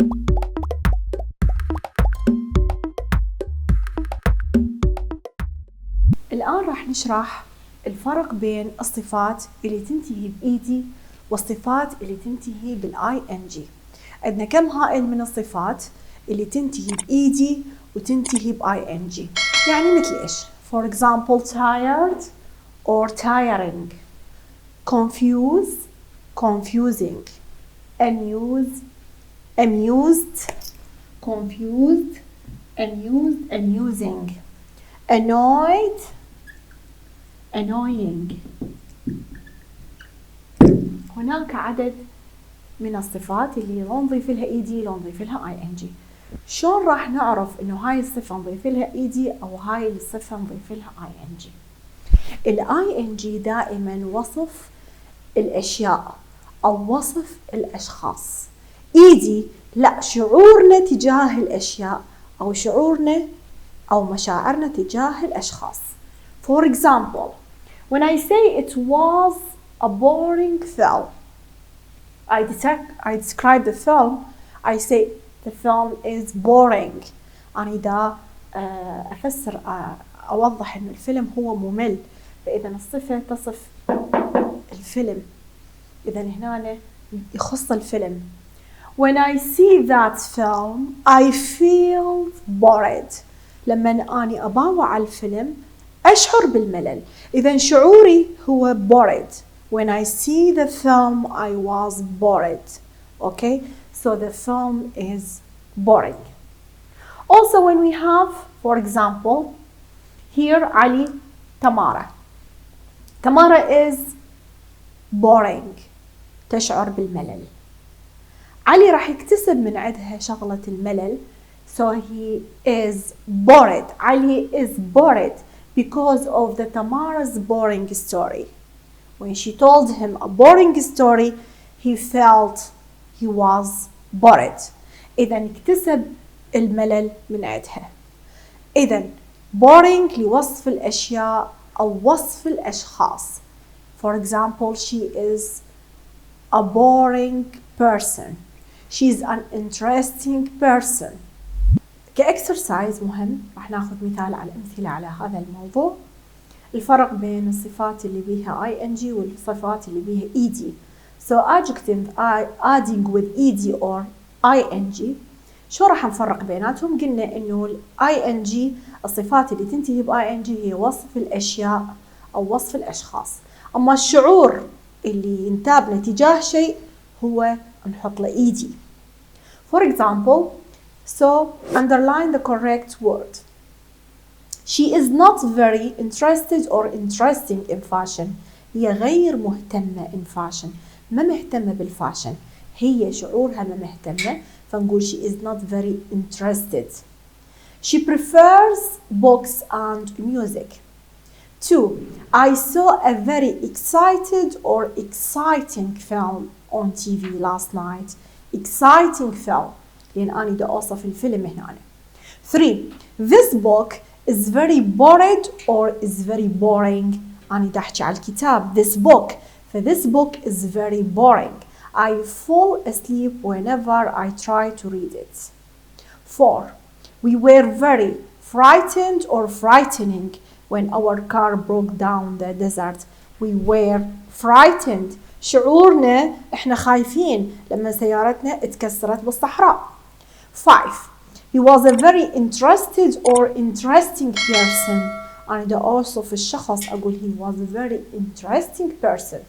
الآن راح نشرح الفرق بين الصفات اللي تنتهي بإيدي والصفات اللي تنتهي بالآي إن جي. عندنا كم هائل من الصفات اللي تنتهي بإيدي وتنتهي بآي إن جي. يعني مثل إيش؟ For example, tired or tiring, confused, confusing, amused, amused, confused, amused, amusing, annoyed, annoying. هناك عدد من الصفات اللي لو نضيف لها ايدي لو نضيف لها اي ان جي. شلون راح نعرف انه هاي الصفة نضيف لها ايدي او هاي الصفة نضيف لها اي ان جي؟ الاي ان جي دائما وصف الاشياء او وصف الاشخاص. ايدي لا، شعورنا تجاه الاشياء او شعورنا او مشاعرنا تجاه الاشخاص. For example, when I say it was a boring film, I describe the film, I say the film is boring. أنا إذا أفسر أوضح إن الفيلم هو ممل، فإذا الصفة تصف الفيلم، إذا هنا يخص الفيلم. When I see that film, I feel bored. لما أني أباوع على الفيلم أشعر بالملل. إذا شعوري هو bored. When I see the film, I was bored. Okay, so the film is boring. Also, when we have, for example, here Ali, Tamara. Tamara is boring. تشعر بالملل. علي راح يكتسب من عندها شغلة الملل. So he is bored. Ali is bored because of the Tamara's boring story. When she told him a boring story, he felt he was bored. إذا اكتسب الملل من عندها. إذا boring لوصف الأشياء أو وصف الأشخاص. For example, she is a boring person. She's an interesting person. كإكسرسايز مهم راح ناخذ مثال على أمثلة على هذا الموضوع. الفرق بين الصفات اللي بيها ing والصفات اللي بيها ed. So adjective adding with ed or ing. شو راح نفرق بيناتهم؟ قلنا إنه ing الصفات اللي تنتهي ing هي وصف الأشياء أو وصف الأشخاص. أما الشعور اللي ينتابنا تجاه شيء هو نحط له ed. For example, so underline the correct word. She is not very interested or interesting in fashion. هي غير مهتمة in fashion. ما مهتمة بالفاشن. هي شعورها ما مهتمة، فنقول she is not very interested. She prefers books and music. 2. I saw a very excited or exciting film on TV last night. Exciting film. لأن أنا دا أوصف الفيلم هنا. 3. This book is very bored or is very boring. أنا دا أحكي على الكتاب. This book. This book is very boring. I fall asleep whenever I try to read it. 4. We were very frightened or frightening when our car broke down the desert. We were frightened. شعورنا إحنا خايفين لما سيارتنا اتكسرت بالصحراء. 5. He was a very interested or interesting person. أنا دا أوصف الشخص أقول he was a very interesting person.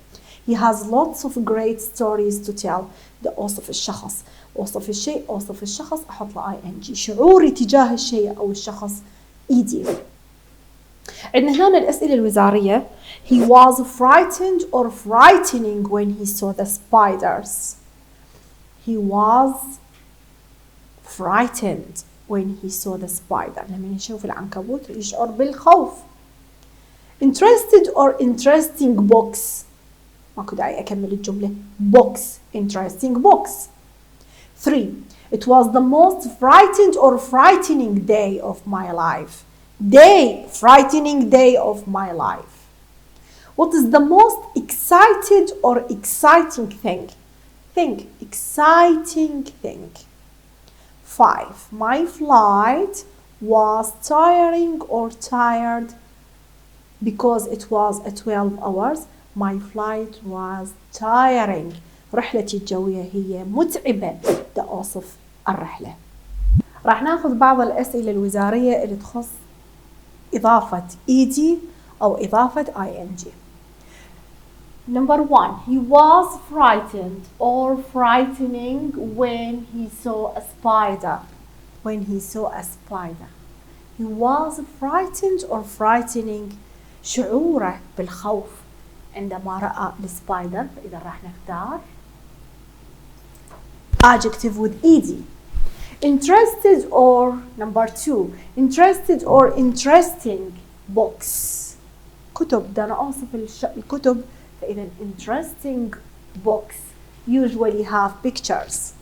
He has lots of great stories to tell. دا أوصف الشخص. أوصف الشيء أوصف الشخص أحط له ing. شعوري تجاه الشيء أو الشخص ed. عندنا هنا الأسئلة الوزارية. He was frightened or frightening when he saw the spiders. He was frightened when he saw the spider. لما يشوف العنكبوت يشعر بالخوف. Interested or interesting books. ماكو داعي أكمل الجملة. Books. Interesting books. 3. It was the most frightened or frightening day of my life. Day. Frightening day of my life. What is the most excited or exciting thing? Think. Exciting thing. 5. My flight was tiring or tired because it was 12 hours. My flight was tiring. رحلتي الجوية هي متعبة. ده أوصف الرحلة. راح ناخذ بعض الأسئلة الوزارية اللي تخص إضافة ed أو إضافة ing. Number 1. He was frightened or frightening when he saw a spider. When he saw a spider. He was frightened or frightening. شعوره بالخوف عندما رأى السبايدر. فإذا راح نختار adjective with ed. Interested or number 2. Interested or interesting books. كتب. بدنا أوصف الكتب. فإذا interesting books usually have pictures.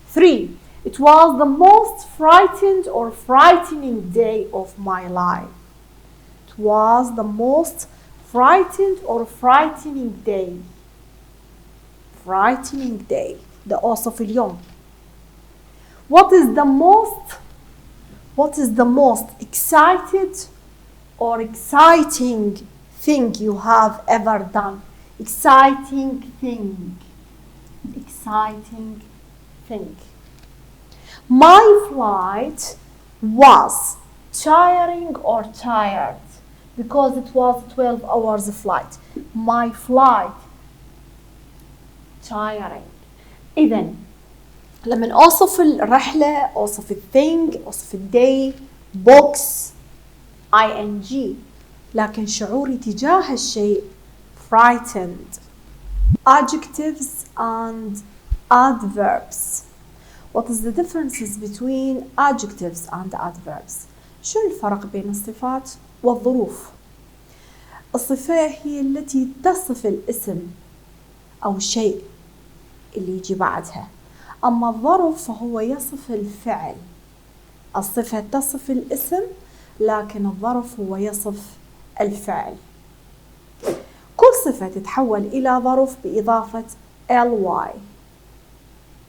3. It was the most frightened or frightening day of my life. It was the most frightened or frightening day. Frightening day. ده أوصف اليوم. What is the most excited or exciting thing you have ever done? Exciting thing. Exciting thing. My flight was tiring or tired because it was 12 hours flight. My flight tiring. إذن لما أوصف الرحلة أوصف الثينج أوصف الداي books ing. لكن شعوري تجاه الشيء frightened. Adjectives and adverbs. What is the differences between adjectives and adverbs? شو الفرق بين الصفات والظروف؟ الصفة هي التي تصف الاسم أو الشيء اللي يجي بعدها. أما الظرف فهو يصف الفعل. الصفة تصف الاسم لكن الظرف هو يصف الفعل. كل صفة تتحول إلى ظرف بإضافة ly.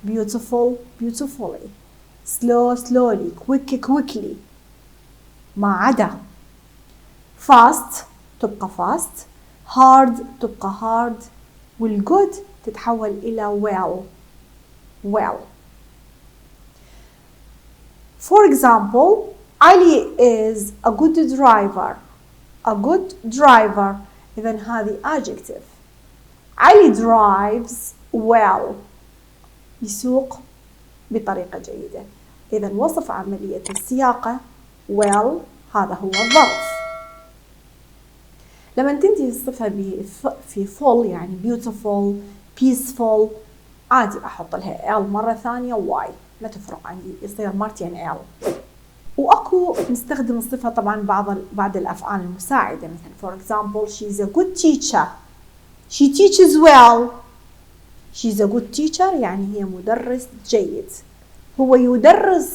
Beautiful, beautifully. Slow, slowly. Quick, quickly. ما عدا fast تبقى fast. hard تبقى hard. والgood تتحول إلى well. Well. For example, Ali is a good driver. A good driver. إذن هذه adjective. Ali drives well. يسوق بطريقة جيدة. إذن وصف عملية السياقة well. هذا هو الظرف. لما تنتهي الصفة في full يعني beautiful, peaceful عادي أحط لها L مرة ثانية Y لا تفرق عندي يصير مرتين L. وأكو نستخدم الصفة طبعا بعض الأفعال المساعدة مثلا for example she's a good teacher. She teaches well. She's a good teacher يعني هي مدرس جيد. هو يدرس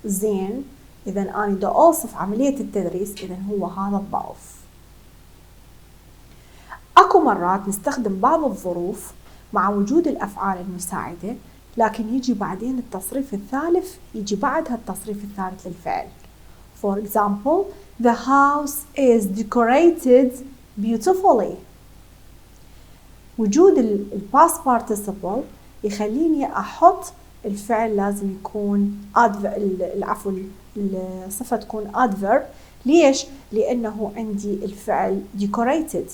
زين. إذا أنا دا أوصف عملية التدريس إذا هو هذا الظرف. أكو مرات نستخدم بعض الظروف مع وجود الأفعال المساعدة لكن يجي بعدين التصريف الثالث يجي بعدها التصريف الثالث للفعل. For example, the house is decorated beautifully. وجود الباست participle يخليني أحط الفعل لازم يكون العفو الصفة تكون adverb. ليش؟ لأنه عندي الفعل decorated.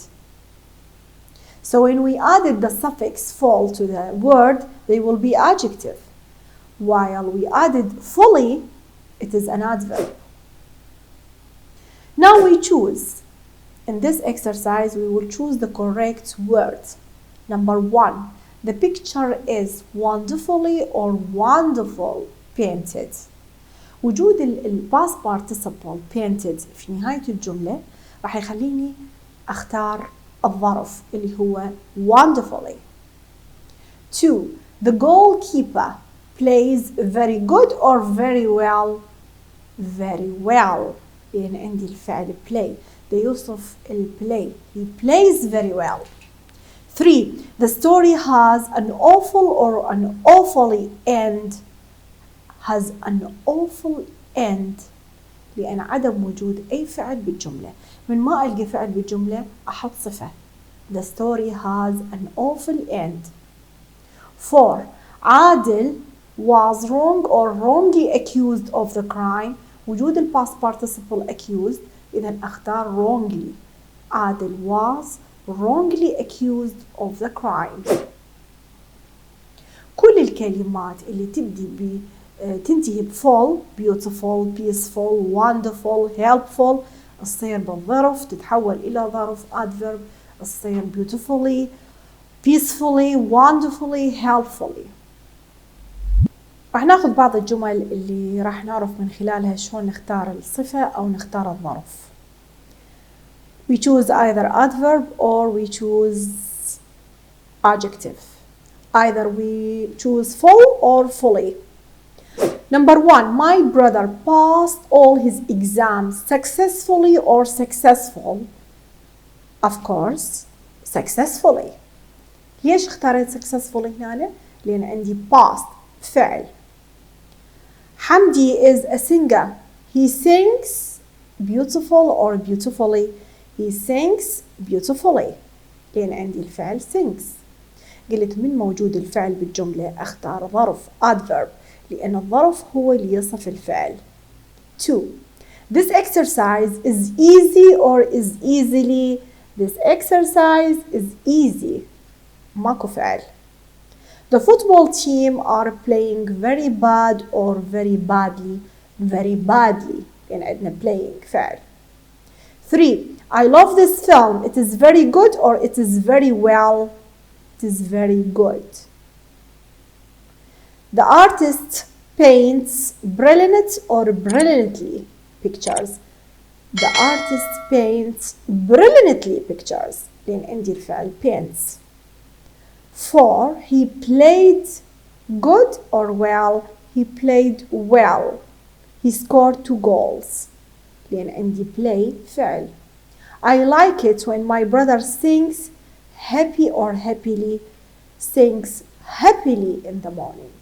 So when we added the suffix full to the word, they will be adjective. While we added fully, it is an adverb. Now we choose. In this exercise, we will choose the correct word. Number 1, the picture is wonderfully or wonderful painted. وجود past participle painted في نهاية الجملة راح يخليني أختار الظرف اللي هو wonderfully. 2. The goalkeeper plays very good or very well. Very well. لأن عندي الفعل play. ده يوصف play. He plays very well. 3. The story has an awful or an awfully end. has an awful end لأن عدم وجود أي فعل بالجملة. من ما ألقى فعل بالجملة أحط صفة. The story has an awful end. 4. عادل was wrong or wrongly accused of the crime. وجود ال past participle accused إذا أختار wrongly. عادل was wrongly accused of the crime. كل الكلمات اللي تنتهي بفول beautiful, peaceful, wonderful, helpful تصير بالظرف تتحول إلى ظرف adverb تصير beautifully, peacefully, wonderfully, helpfully. راح ناخذ بعض الجمل اللي راح نعرف من خلالها شلون نختار الصفة أو نختار الظرف. We choose either adverb or we choose adjective. Either we choose full or fully. Number 1, my brother passed all his exams successfully or successful. Of course, successfully. ليش اختاريت successfully هنا؟ لأن عندي past فعل. حمدي is a singer. He sings beautiful or beautifully. He sings beautifully. لأن عندي الفعل sings. قلت من موجود الفعل بالجملة اختار ظرف adverb لأن الظرف هو اللي يصف الفعل. 2. This exercise is easy or is easily. This exercise is easy. ماكو فعل. The football team are playing very bad or very badly. Very badly. يعني عندنا playing فعل. 3. I love this film. It is very good or it is very well. It is very good. The artist paints brilliant or brilliantly pictures. The artist paints brilliantly pictures. لأن عندي الفعل paints. 4. He played good or well. He played well. He scored 2 goals. لأن عندي play فعل. I like it when my brother sings happy or happily. Sings happily in the morning.